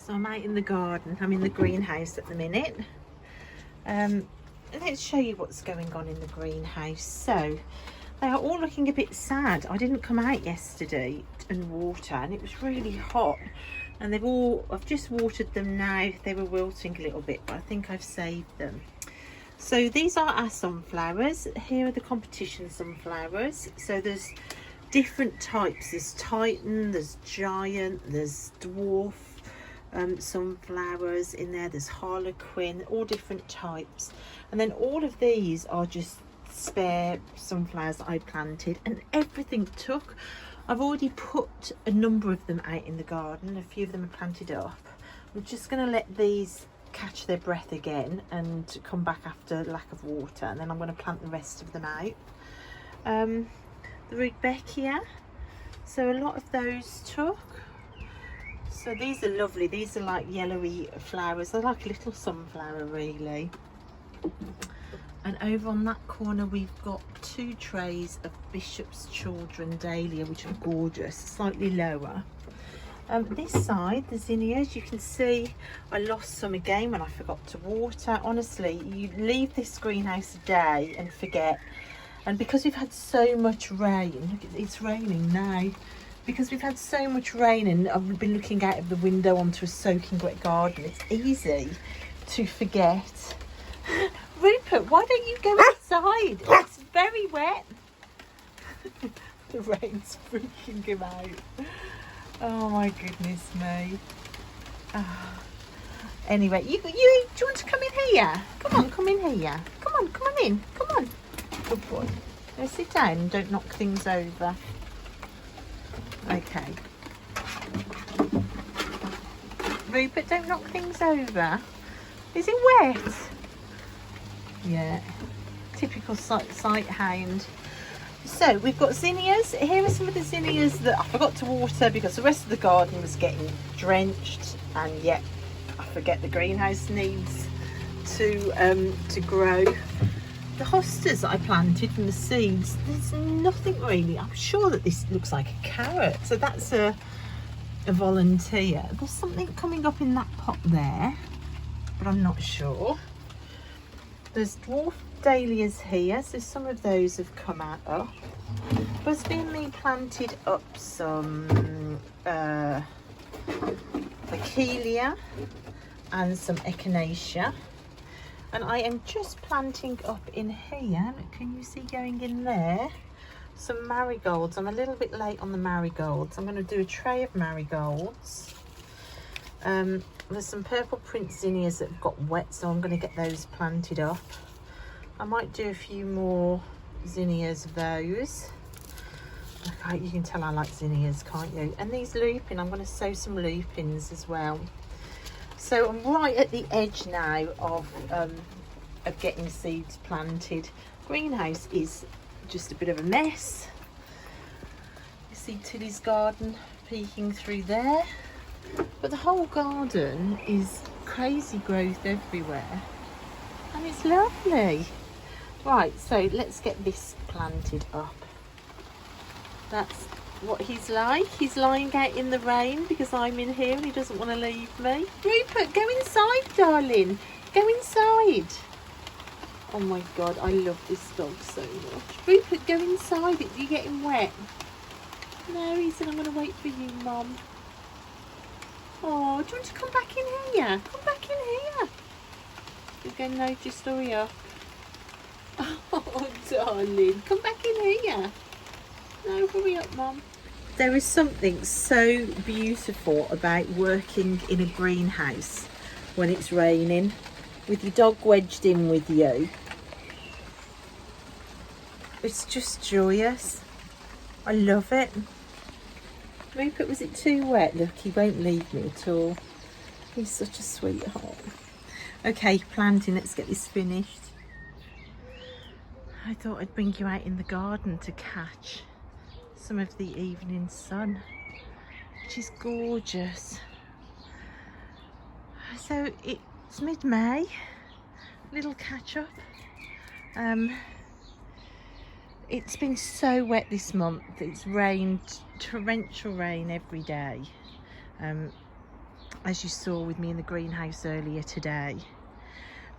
So I'm out in the garden. I'm in the greenhouse at the minute. Let's show you what's going on in the greenhouse. So they are all looking a bit sad. I didn't come out yesterday and water, and it was really hot. And I've just watered them now. They were wilting a little bit, but I think I've saved them. So these are our sunflowers. Here are the competition sunflowers. So there's different types. There's Titan, there's Giant, there's Dwarf sunflowers in there. There's Harlequin, all different types. And then all of these are just spare sunflowers that I planted, and everything took. I've already put a number of them out in the garden. A few of them are planted up. I'm just going to let these catch their breath again and come back after lack of water, and then I'm going to plant the rest of them out. The Rudbeckia, so a lot of those took. So these are lovely. These are like yellowy flowers. They're like a little sunflower really. And over on that corner we've got 2 trays of Bishop's Children Dahlia, which are gorgeous, slightly lower. This side, the zinnias, you can see I lost some again when I forgot to water. Honestly, you leave this greenhouse a day and forget. And because we've had so much rain, it's raining now. Because we've had so much rain and I've been looking out of the window onto a soaking wet garden, it's easy to forget. Rupert, why don't you go outside? It's very wet. The rain's freaking him out. Oh my goodness me. Oh. Anyway, do you want to come in here? Come on, come in here. Come on in. Come on. Good boy. Now sit down and don't knock things over. Okay. Rupert, don't knock things over. Is it wet? Yeah. Typical sight hound. So we've got zinnias. Here are some of the zinnias that I forgot to water because the rest of the garden was getting drenched, and yet I forget the greenhouse needs to grow. The hostas that I planted from the seeds, there's nothing really. I'm sure that this looks like a carrot, so that's a volunteer. There's something coming up in that pot there, but I'm not sure. There's dwarf dahlias here, so some of those have come out up. Husband planted up some Achillea and some Echinacea. And I am just planting up in here, can you see going in there, some marigolds. I'm a little bit late on the marigolds. I'm going to do a tray of marigolds. There's some purple prince zinnias that have got wet, so I'm going to get those planted up. I might do a few more zinnias of those. Okay, you can tell I like zinnias, can't you? And these lupin, I'm going to sow some lupins as well. So I'm right at the edge now of getting seeds planted. Greenhouse is just a bit of a mess. You see Tilly's garden peeking through there. But the whole garden is crazy growth everywhere. And it's lovely. Right, so let's get this planted up. That's what he's like. He's lying out in the rain because I'm in here and he doesn't want to leave me. Rupert, go inside, darling. Go inside. Oh my God, I love this dog so much. Rupert, go inside. You're getting wet. No, he said, I'm going to wait for you, Mum. Oh, do you want to come back in here? Come back in here. You're going to know, just hurry up. Oh, darling, come back in here. No, hurry up, Mum. There is something so beautiful about working in a greenhouse when it's raining, with your dog wedged in with you. It's just joyous. I love it. Rupert, was it too wet? Look, he won't leave me at all. He's such a sweetheart. Okay, planting, let's get this finished. I thought I'd bring you out in the garden to catch some of the evening sun, which is gorgeous. So it's mid-May, little catch up. It's been so wet this month. It's rained, torrential rain every day. as you saw with me in the greenhouse earlier today.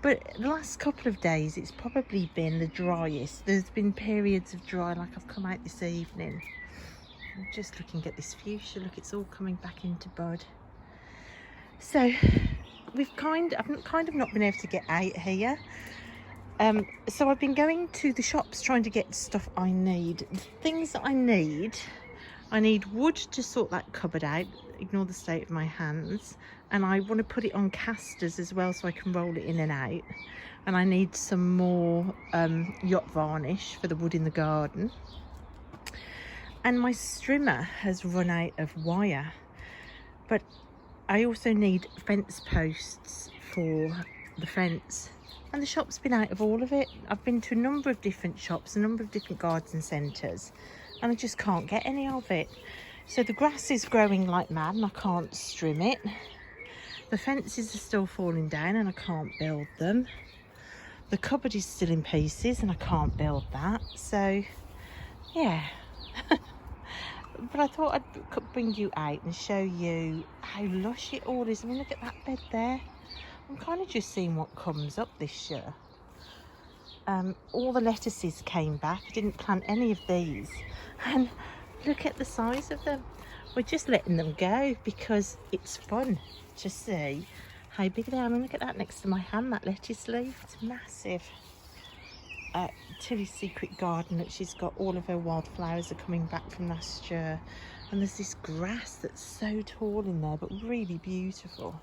But the last couple of days, it's probably been the driest. There's been periods of dry, like I've come out this evening. I'm just looking at this fuchsia. Look, it's all coming back into bud. So I've kind of not been able to get out here. So I've been going to the shops trying to get stuff I need. The things that I need wood to sort that cupboard out. Ignore the state of my hands. And I want to put it on casters as well so I can roll it in and out. And I need some more yacht varnish for the wood in the garden. And my strimmer has run out of wire. But I also need fence posts for the fence. And the shop's been out of all of it. I've been to a number of different shops, a number of different garden centres, and I just can't get any of it. So the grass is growing like mad and I can't trim it. The fences are still falling down and I can't build them. The cupboard is still in pieces and I can't build that. So, yeah. But I thought I'd bring you out and show you how lush it all is. I mean, look at that bed there. I'm kind of just seeing what comes up this year. All the lettuces came back. I didn't plant any of these. And look at the size of them. We're just letting them go because it's fun to see how big they are. I mean, look at that next to my hand, that lettuce leaf. It's massive. Tilly's secret garden, that she's got all of her wildflowers are coming back from last year. And there's this grass that's so tall in there, but really beautiful.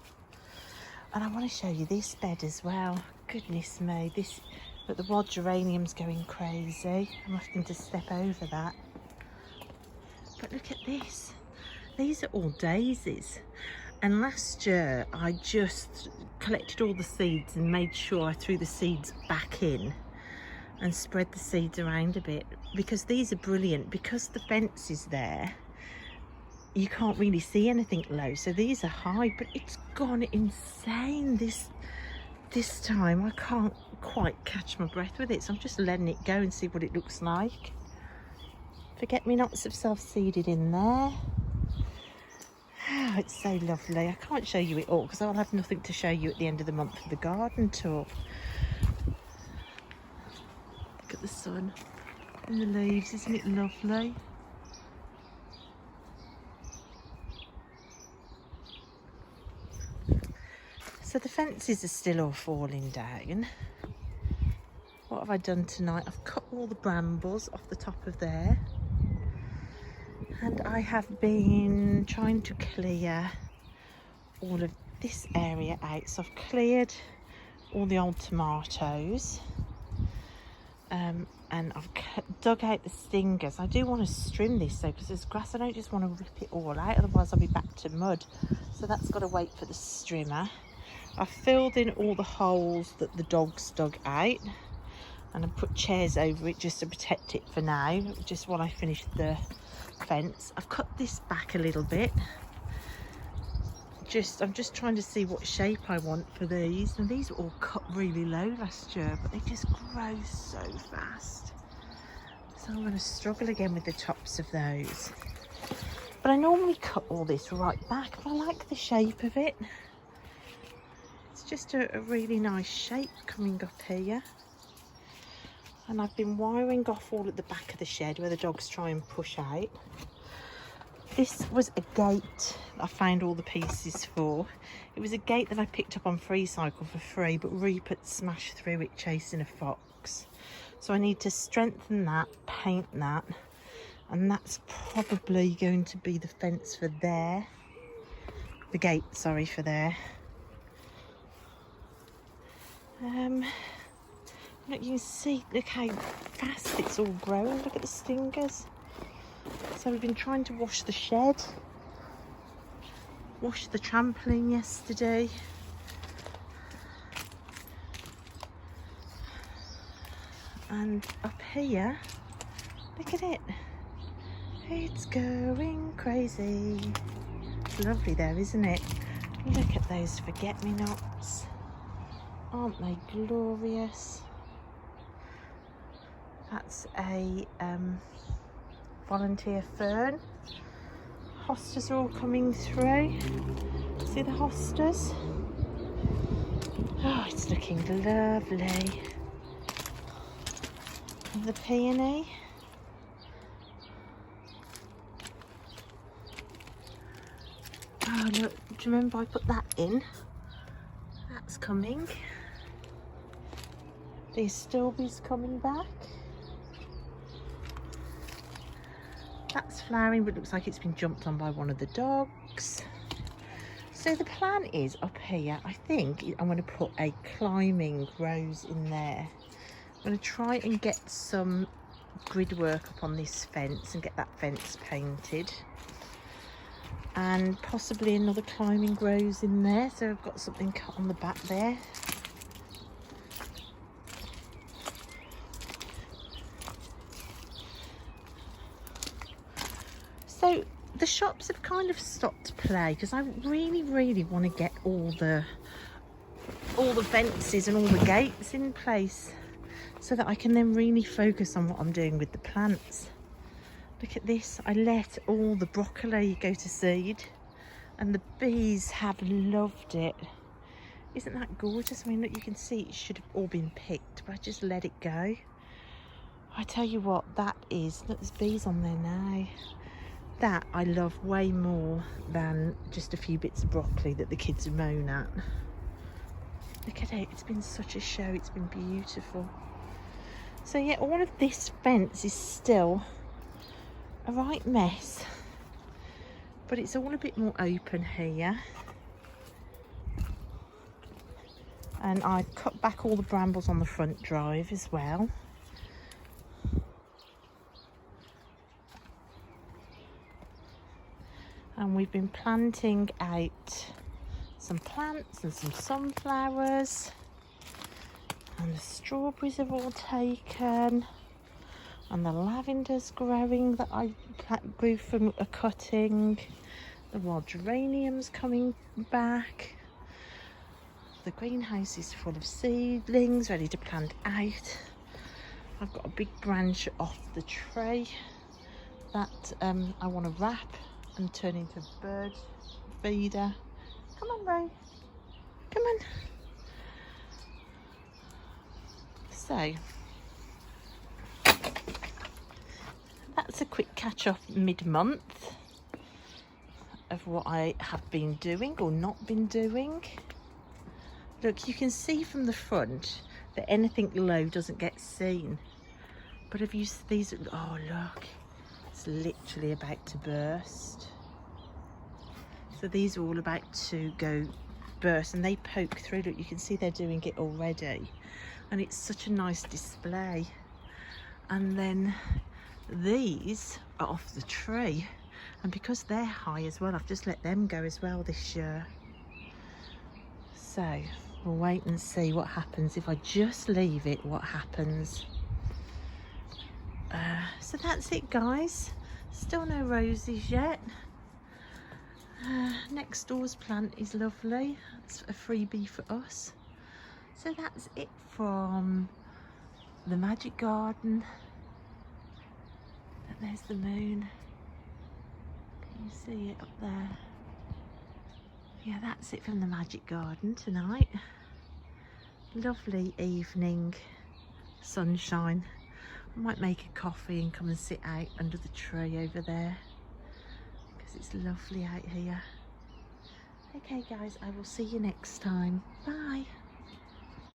And I want to show you this bed as well. Goodness me, but the wild geranium's going crazy. I'm having to step over that. But look at this. These are all daisies. And last year I just collected all the seeds and made sure I threw the seeds back in and spread the seeds around a bit, because these are brilliant. Because the fence is there, you can't really see anything low, so these are high. But it's gone insane this time. I can't quite catch my breath with it, so I'm just letting it go and see what it looks like. Forget-me-nots have self-seeded in there. Oh, it's so lovely. I can't show you it all because I'll have nothing to show you at the end of the month for the garden tour. Look at the sun and the leaves, isn't it lovely? So the fences are still all falling down. What have I done tonight? I've cut all the brambles off the top of there. And I have been trying to clear all of this area out. So I've cleared all the old tomatoes. And I've dug out the stingers. I do want to trim this though, because there's grass. I don't just want to rip it all out, otherwise I'll be back to mud. So that's got to wait for the strimmer. I've filled in all the holes that the dogs dug out, and I've put chairs over it just to protect it for now, just while I finish the fence. I've cut this back a little bit. I'm just trying to see what shape I want for these. And these were all cut really low last year, but they just grow so fast. So I'm going to struggle again with the tops of those. But I normally cut all this right back, but I like the shape of it. It's just a really nice shape coming up here. And I've been wiring off all at the back of the shed where the dogs try and push out. This was a gate I found all the pieces for. It was a gate that I picked up on Free Cycle for free, but Rupert smashed through it chasing a fox. So I need to strengthen that, paint that, and that's probably going to be the fence for there. The gate, sorry, for there. Look, you can see, look how fast it's all growing. Look at the stingers. So we've been trying to wash the shed, wash the trampoline yesterday. And up here, look at it. It's going crazy. It's lovely there, isn't it? Look at those forget-me-nots. Aren't they glorious? That's a volunteer fern. Hostas are all coming through. See the hostas? Oh, it's looking lovely. And the peony. Oh look, do you remember I put that in? That's coming. These strawberries coming back. That's flowering, but looks like it's been jumped on by one of the dogs. So the plan is up here, I think I'm going to put a climbing rose in there. I'm going to try and get some grid work up on this fence and get that fence painted. And possibly another climbing rose in there, so I've got something cut on the back there. So the shops have kind of stopped play because I really want to get all the fences and all the gates in place so that I can then really focus on what I'm doing with the plants. Look at this, I let all the broccoli go to seed and the bees have loved it. Isn't that gorgeous? I mean, look, you can see it should have all been picked, but I just let it go. I tell you what, that is, look, there's bees on there now. That I love way more than just a few bits of broccoli that the kids moan at. Look at it, it's been such a show, it's been beautiful. So yeah, all of this fence is still a right mess, but it's all a bit more open here. And I've cut back all the brambles on the front drive as well. And we've been planting out some plants and some sunflowers, and the strawberries have all taken, and the lavender's growing that I grew from a cutting. The wild geranium's coming back. The greenhouse is full of seedlings ready to plant out. I've got a big branch off the tree that I want to wrap and turn into a bird feeder. Come on, Ray. Come on. So that's a quick catch up mid-month of what I have been doing or not been doing. Look, you can see from the front that anything low doesn't get seen. But if you see these, oh look, it's literally about to burst. So these are all about to go burst, and they poke through. Look, you can see they're doing it already, and it's such a nice display. And then these are off the tree, and because they're high as well, I've just let them go as well this year. So we'll wait and see what happens. If I just leave it, what happens. So that's it, guys. Still no roses yet. Next door's plant is lovely. It's a freebie for us. So that's it from the magic garden. And there's the moon. Can you see it up there? Yeah, that's it from the magic garden tonight. Lovely evening sunshine. I might make a coffee and come and sit out under the tree over there because it's lovely out here. Okay guys, I will see you next time. Bye.